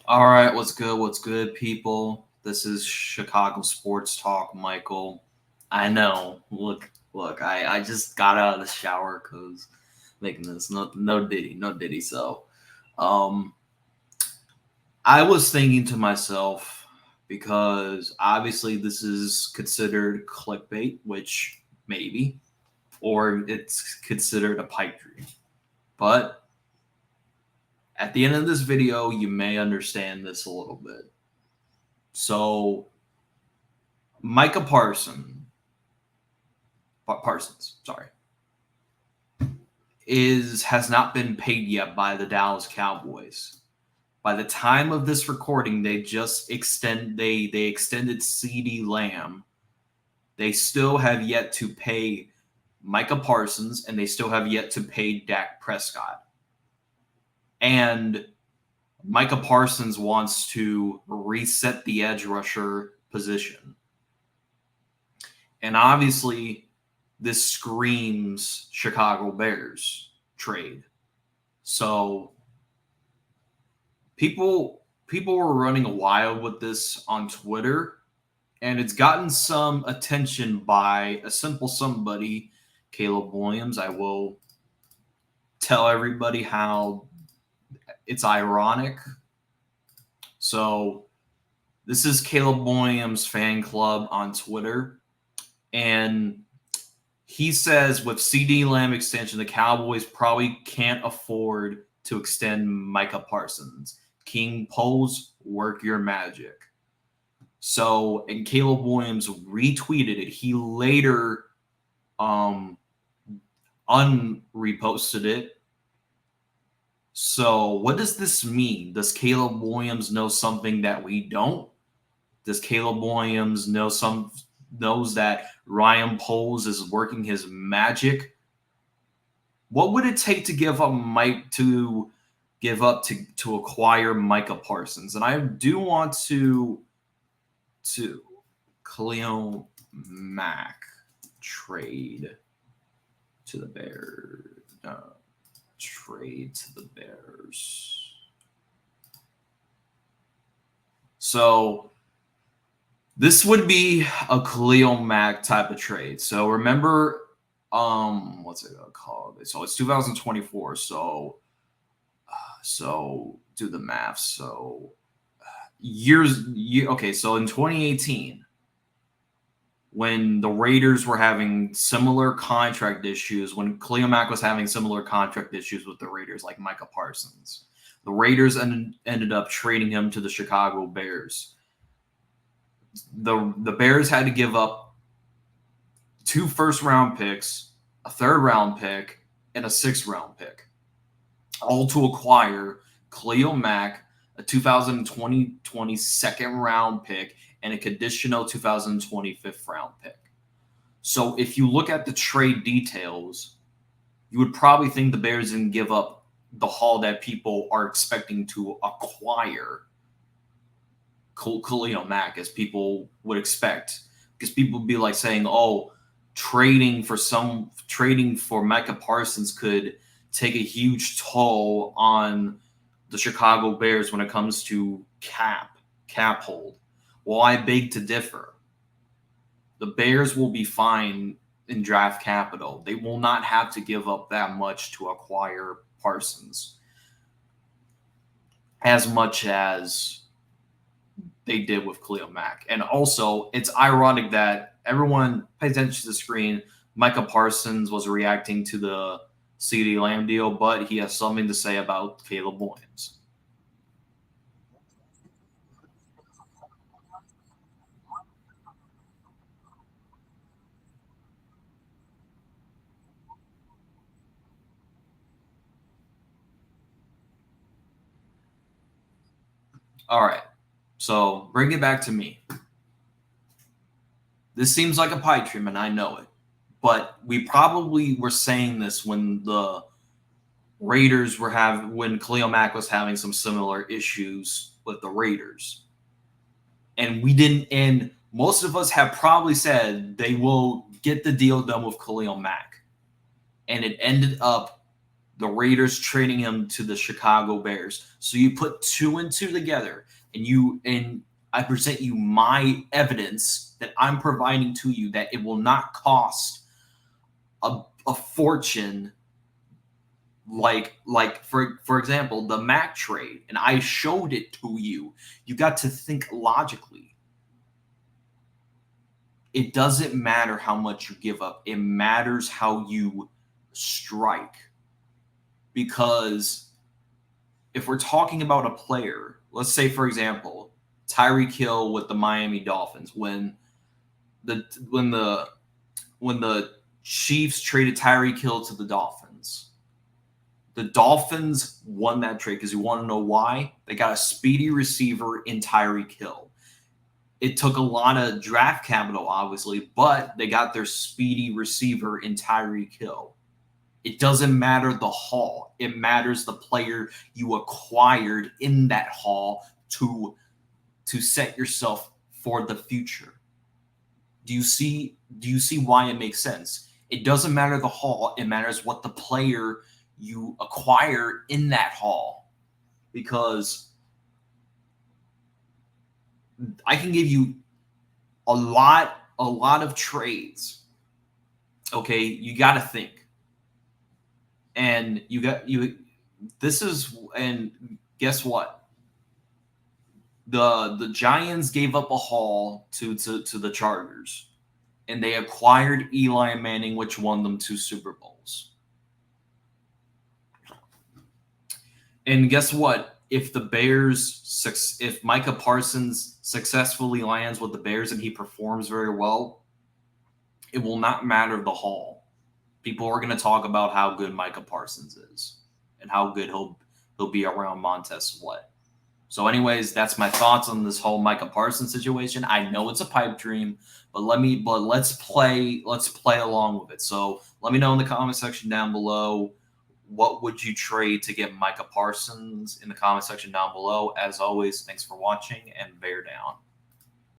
All right, what's good? What's good, people? This is Chicago Sports Talk, Michael. I know. Look. I just got out of the shower because making this no diddy. So, um, I was thinking to myself because obviously this is considered clickbait, which maybe, or it's considered a pipe dream. But at the end of this video, you may understand this a little bit. So Micah Parsons, sorry, has not been paid yet by the Dallas Cowboys. By the time of this recording, they extended CD Lamb. They still have yet to pay Micah Parsons, and they still have yet to pay Dak Prescott. And Micah Parsons wants to reset the edge rusher position. And obviously, this screams Chicago Bears trade. So people were running wild with this on Twitter, and it's gotten some attention by a simple somebody, Caleb Williams. I will tell everybody how it's ironic. So this is Caleb Williams fan club on Twitter, and he says with CD Lamb extension, the Cowboys probably can't afford to extend Micah Parsons. King Poles, work your magic. So, and Caleb Williams retweeted it. He later unreposted it. So, what does this mean? Does Caleb Williams know something that we don't? Does Caleb Williams knows that Ryan Poles is working his magic? What would it take to give up to acquire Micah Parsons? And I do want to Khalil Mack trade to the Bears. Trade to the Bears. So this would be a Khalil Mack type of trade. So remember, what's it called? So it's 2024. So do the math. So okay. So in 2018, when the Raiders were having similar contract issues, when Khalil Mack was having similar contract issues with the Raiders, like Micah Parsons, the Raiders ended up trading him to the Chicago Bears. The Bears had to give up 2 first-round picks, a third-round pick, and a 6th-round pick, all to acquire Khalil Mack, a 2020 second-round pick, and a conditional 2020 5th-round pick. So if you look at the trade details, you would probably think the Bears didn't give up the haul that people are expecting to acquire Khalil Mack, as people would expect, because people would be like saying, "Oh, trading for Micah Parsons could take a huge toll on the Chicago Bears when it comes to cap hold." Well, I beg to differ. The Bears will be fine in draft capital. They will not have to give up that much to acquire Parsons, as much as they did with Khalil Mack. And also, it's ironic that everyone pays attention to the screen. Micah Parsons was reacting to the CD Lamb deal, but he has something to say about Caleb Williams. All right. So bring it back to me. This seems like a pipe dream, and I know it. But we probably were saying this when the Raiders when Khalil Mack was having some similar issues with the Raiders. And we didn't, and most of us have probably said they will get the deal done with Khalil Mack. And it ended up the Raiders trading him to the Chicago Bears. So you put 2 and 2 together, and I present you my evidence that I'm providing to you that it will not cost a fortune, like for example the Mac trade, and I showed it to you. You got to think logically. It doesn't matter how much you give up. It matters how you strike. Because if we're talking about a player, let's say, for example, Tyreek Hill with the Miami Dolphins, when the Chiefs traded Tyreek Hill to the Dolphins won that trade because you want to know why? They got a speedy receiver in Tyreek Hill. It took a lot of draft capital, obviously, but they got their speedy receiver in Tyreek Hill. It doesn't matter the haul. It matters the player you acquired in that haul to set yourself for the future. Do you see why it makes sense? It doesn't matter the haul. It matters what the player you acquire in that haul. Because I can give you a lot of trades. Okay, you got to think. And and guess what? The Giants gave up a haul to the Chargers, and they acquired Eli Manning, which won them 2 Super Bowls. And guess what? If Micah Parsons successfully lands with the Bears and he performs very well, it will not matter the haul. People are going to talk about how good Micah Parsons is and how good he'll be around Montez Sweat. So anyways, that's my thoughts on this whole Micah Parsons situation. I know it's a pipe dream, but let's play along with it. So let me know in the comment section down below, what would you trade to get Micah Parsons in the comment section down below. As always, thanks for watching, and bear down.